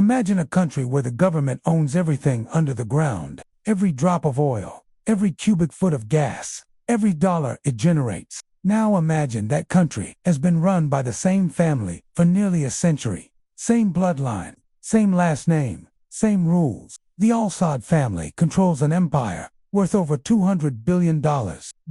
Imagine a country where the government owns everything under the ground, every drop of oil, every cubic foot of gas, every dollar it generates. Now imagine that country has been run by the same family for nearly a century. Same bloodline, same last name, same rules. The Al-Saud family controls an empire worth over $200 billion,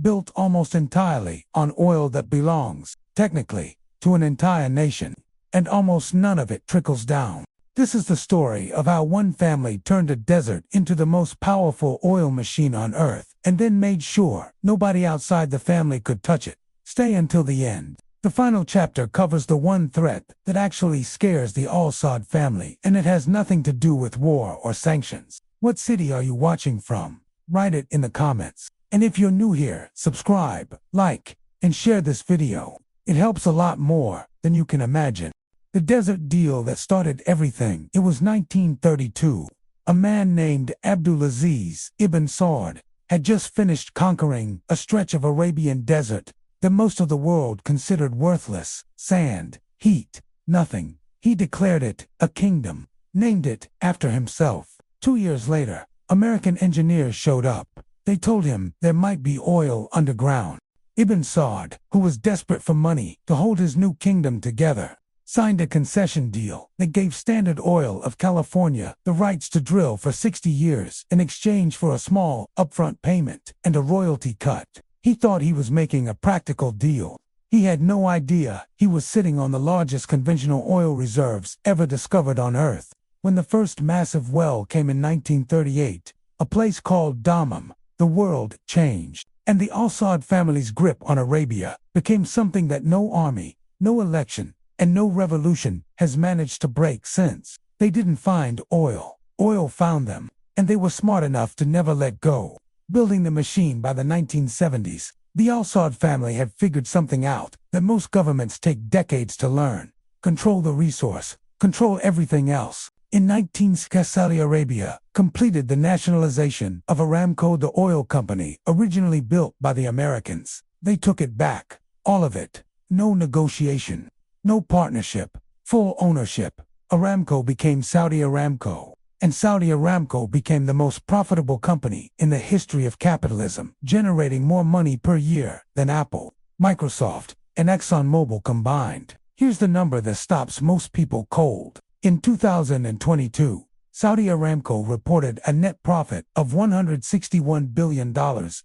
built almost entirely on oil that belongs, technically, to an entire nation, and almost none of it trickles down. This is the story of how one family turned a desert into the most powerful oil machine on earth, and then made sure nobody outside the family could touch it. Stay until the end. The final chapter covers the one threat that actually scares the Al-Saud family, and it has nothing to do with war or sanctions. What city are you watching from? Write it in the comments. And if you're new here, subscribe, like, and share this video. It helps a lot more than you can imagine. The desert deal that started everything. It was 1932. A man named Abdulaziz ibn Saud had just finished conquering a stretch of Arabian desert that most of the world considered worthless. Sand, heat, nothing. He declared it a kingdom, named it after himself. 2 years later, American engineers showed up. They told him there might be oil underground. Ibn Saud, who was desperate for money to hold his new kingdom together, signed a concession deal that gave Standard Oil of California the rights to drill for 60 years in exchange for a small upfront payment and a royalty cut. He thought he was making a practical deal. He had no idea he was sitting on the largest conventional oil reserves ever discovered on Earth. When the first massive well came in 1938, a place called Dammam, the world changed, and the Al-Saud family's grip on Arabia became something that no army, no election, and no revolution has managed to break since. They didn't find oil. Oil found them, and they were smart enough to never let go. Building the machine by the 1970s, the Al-Saud family had figured something out that most governments take decades to learn. Control the resource, control everything else. In 1960, Saudi Arabia completed the nationalization of Aramco, the oil company originally built by the Americans. They took it back, all of it. No negotiation. No partnership, full ownership. Aramco became Saudi Aramco, and Saudi Aramco became the most profitable company in the history of capitalism, generating more money per year than Apple, Microsoft, and ExxonMobil combined. Here's the number that stops most people cold. In 2022, Saudi Aramco reported a net profit of $161 billion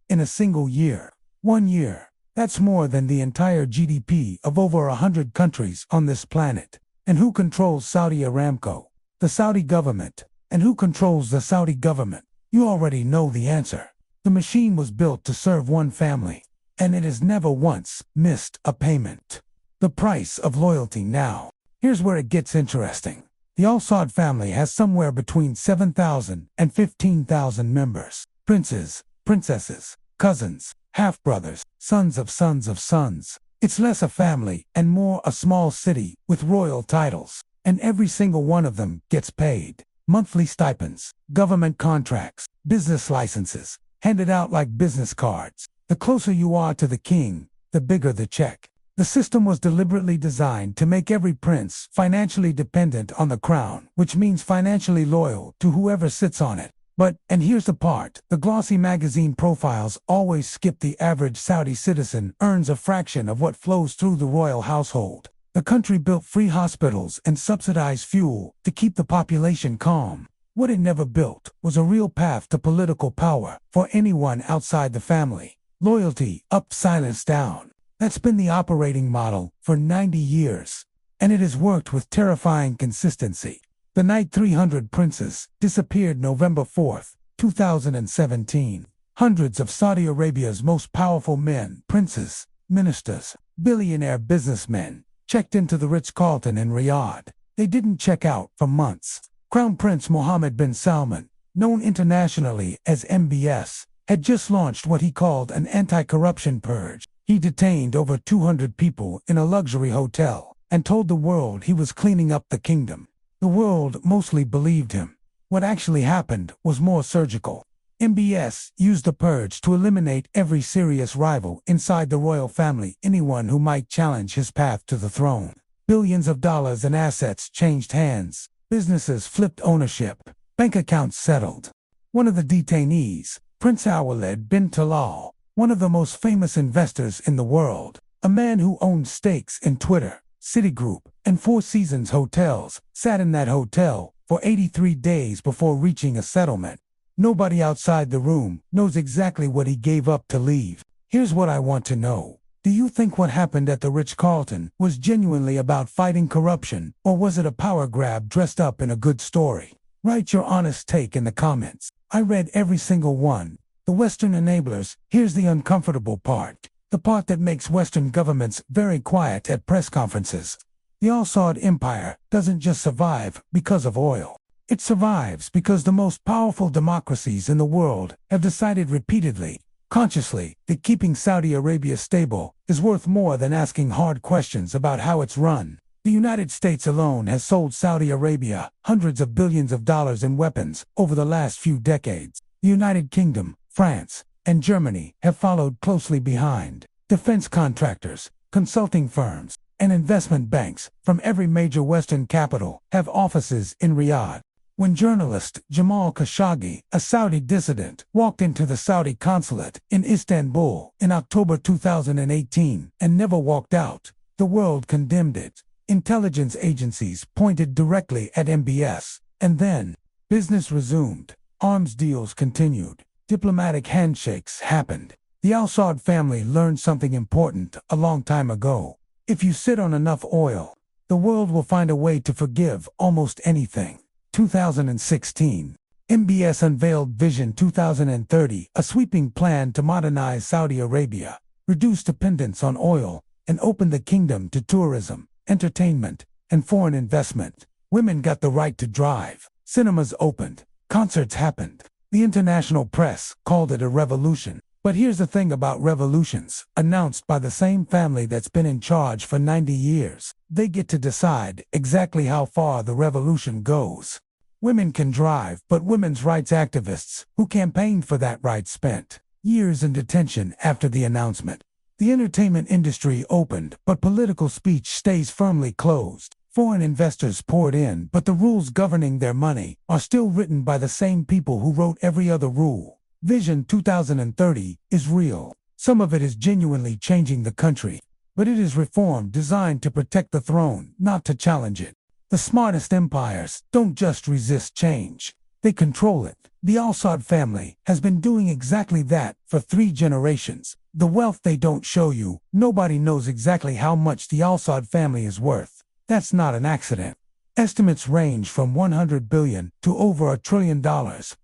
in a single year. 1 year. That's more than the entire GDP of over 100 countries on this planet. And who controls Saudi Aramco? The Saudi government. And who controls the Saudi government? You already know the answer. The machine was built to serve one family, and it has never once missed a payment. The price of loyalty now. Here's where it gets interesting. The Al-Saud family has somewhere between 7,000 and 15,000 members. Princes, princesses, cousins, half-brothers, sons of sons of sons. It's less a family and more a small city with royal titles. And every single one of them gets paid. Monthly stipends, government contracts, business licenses, handed out like business cards. The closer you are to the king, the bigger the check. The system was deliberately designed to make every prince financially dependent on the crown, which means financially loyal to whoever sits on it. But, and here's the part, the glossy magazine profiles always skip the average Saudi citizen earns a fraction of what flows through the royal household. The country built free hospitals and subsidized fuel to keep the population calm. What it never built was a real path to political power for anyone outside the family. Loyalty up, silence down. That's been the operating model for 90 years. And it has worked with terrifying consistency. The night 300 princes disappeared November 4, 2017. Hundreds of Saudi Arabia's most powerful men, princes, ministers, billionaire businessmen, checked into the Ritz-Carlton in Riyadh. They didn't check out for months. Crown Prince Mohammed bin Salman, known internationally as MBS, had just launched what he called an anti-corruption purge. He detained over 200 people in a luxury hotel and told the world he was cleaning up the kingdom. The world mostly believed him. What actually happened was more surgical. MBS used the purge to eliminate every serious rival inside the royal family, anyone who might challenge his path to the throne. Billions of dollars in assets changed hands. Businesses flipped ownership. Bank accounts settled. One of the detainees, Prince Awaled bin Talal, one of the most famous investors in the world, a man who owned stakes in Twitter, Citigroup, and Four Seasons hotels, sat in that hotel for 83 days before reaching a settlement. Nobody outside the room knows exactly what he gave up to leave. Here's what I want to know. Do you think what happened at the Ritz-Carlton was genuinely about fighting corruption, or was it a power grab dressed up in a good story? Write your honest take in the comments. I read every single one. The Western enablers, here's the uncomfortable part. The part that makes Western governments very quiet at press conferences. The Al Saud empire doesn't just survive because of oil. It survives because the most powerful democracies in the world have decided repeatedly, consciously, that keeping Saudi Arabia stable is worth more than asking hard questions about how it's run. The United States alone has sold Saudi Arabia hundreds of billions of dollars in weapons over the last few decades. The United Kingdom, France, and Germany have followed closely behind. Defense contractors, consulting firms, and investment banks from every major Western capital have offices in Riyadh. When journalist Jamal Khashoggi, a Saudi dissident, walked into the Saudi consulate in Istanbul in October 2018 and never walked out, the world condemned it. Intelligence agencies pointed directly at MBS, and then business resumed. Arms deals continued. Diplomatic handshakes happened. The Al Saud family learned something important a long time ago. If you sit on enough oil, the world will find a way to forgive almost anything. 2016. MBS unveiled Vision 2030, a sweeping plan to modernize Saudi Arabia, reduce dependence on oil, and open the kingdom to tourism, entertainment, and foreign investment. Women got the right to drive. Cinemas opened. Concerts happened. The international press called it a revolution. But here's the thing about revolutions, announced by the same family that's been in charge for 90 years. They get to decide exactly how far the revolution goes. Women can drive, but women's rights activists who campaigned for that right spent years in detention after the announcement. The entertainment industry opened, but political speech stays firmly closed. Foreign investors poured in, but the rules governing their money are still written by the same people who wrote every other rule. Vision 2030 is real. Some of it is genuinely changing the country, but it is reform designed to protect the throne, not to challenge it. The smartest empires don't just resist change, they control it. The Al Saud family has been doing exactly that for 3 generations. The wealth they don't show you, nobody knows exactly how much the Al Saud family is worth. That's not an accident. Estimates range from $100 billion to over $1 trillion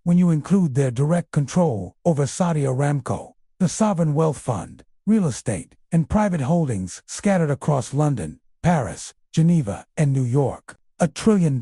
when you include their direct control over Saudi Aramco, the sovereign wealth fund, real estate, and private holdings scattered across London, Paris, Geneva, and New York. $1 trillion.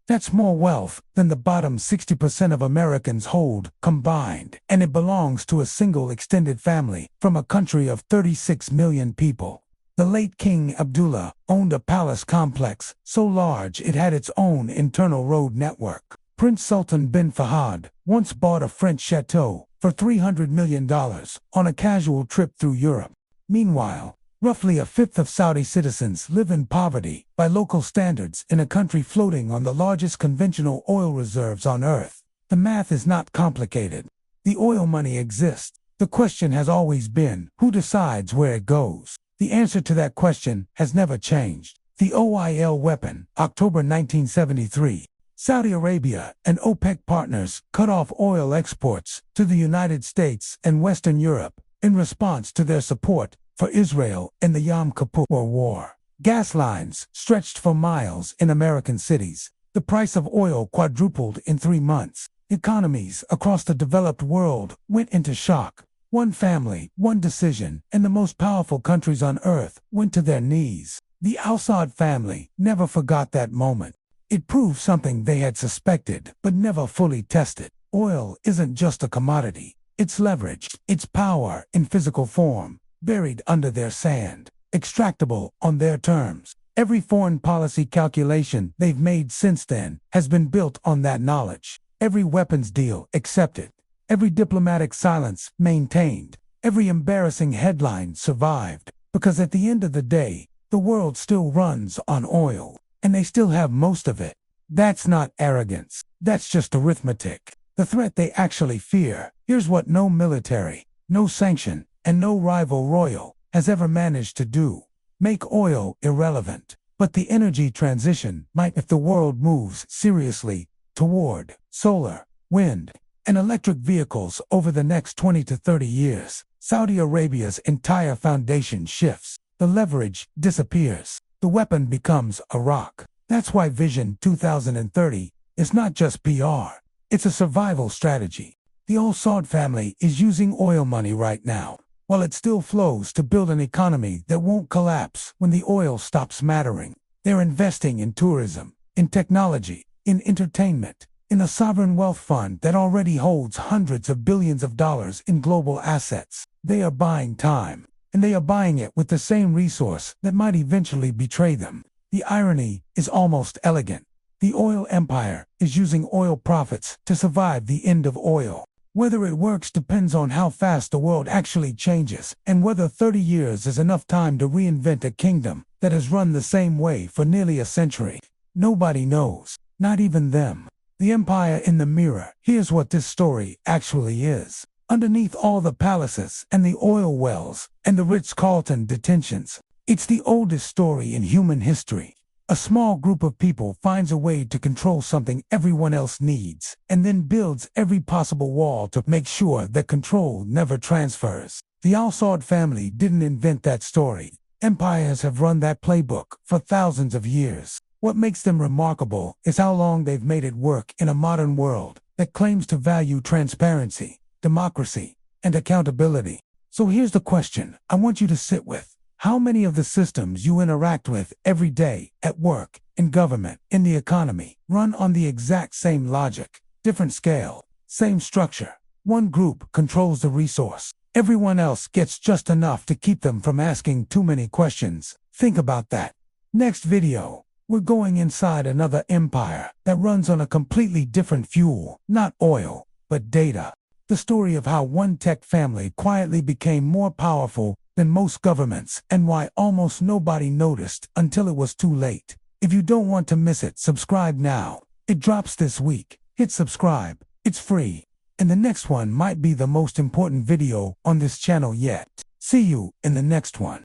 That's more wealth than the bottom 60% of Americans hold combined, and it belongs to a single extended family from a country of 36 million people. The late King Abdullah owned a palace complex so large it had its own internal road network. Prince Sultan bin Fahad once bought a French chateau for $300 million on a casual trip through Europe. Meanwhile, roughly a fifth of Saudi citizens live in poverty by local standards in a country floating on the largest conventional oil reserves on Earth. The math is not complicated. The oil money exists. The question has always been, who decides where it goes? The answer to that question has never changed. The oil weapon, October 1973. Saudi Arabia and OPEC partners cut off oil exports to the United States and Western Europe in response to their support for Israel in the Yom Kippur War. Gas lines stretched for miles in American cities. The price of oil quadrupled in 3 months. Economies across the developed world went into shock. One family, one decision, and the most powerful countries on earth went to their knees. The Al Saud family never forgot that moment. It proved something they had suspected, but never fully tested. Oil isn't just a commodity. It's leverage. It's power in physical form, buried under their sand, extractable on their terms. Every foreign policy calculation they've made since then has been built on that knowledge. Every weapons deal accepted. Every diplomatic silence maintained. Every embarrassing headline survived. Because at the end of the day, the world still runs on oil, and they still have most of it. That's not arrogance. That's just arithmetic. The threat they actually fear. Here's what no military, no sanction, and no rival royal has ever managed to do. Make oil irrelevant. But the energy transition might if the world moves seriously toward solar, wind, and electric vehicles over the next 20 to 30 years. Saudi Arabia's entire foundation shifts. The leverage disappears. The weapon becomes a rock. That's why Vision 2030 is not just PR. It's a survival strategy. The Al Saud family is using oil money right now, while it still flows to build an economy that won't collapse when the oil stops mattering. They're investing in tourism, in technology, in entertainment, in a sovereign wealth fund that already holds hundreds of billions of dollars in global assets. They are buying time, and they are buying it with the same resource that might eventually betray them. The irony is almost elegant. The oil empire is using oil profits to survive the end of oil. Whether it works depends on how fast the world actually changes, and whether 30 years is enough time to reinvent a kingdom that has run the same way for nearly a century. Nobody knows, not even them. The empire in the mirror. Here's what this story actually is. Underneath all the palaces and the oil wells and the Ritz-Carlton detentions, it's the oldest story in human history. A small group of people finds a way to control something everyone else needs, and then builds every possible wall to make sure that control never transfers. The Al Saud family didn't invent that story. Empires have run that playbook for thousands of years. What makes them remarkable is how long they've made it work in a modern world that claims to value transparency, democracy, and accountability. So here's the question I want you to sit with. How many of the systems you interact with every day, at work, in government, in the economy, run on the exact same logic, different scale, same structure? One group controls the resource. Everyone else gets just enough to keep them from asking too many questions. Think about that. Next video, we're going inside another empire that runs on a completely different fuel, not oil, but data. The story of how one tech family quietly became more powerful than most governments, and why almost nobody noticed until it was too late. If you don't want to miss it, subscribe now. It drops this week. Hit subscribe. It's free. And the next one might be the most important video on this channel yet. See you in the next one.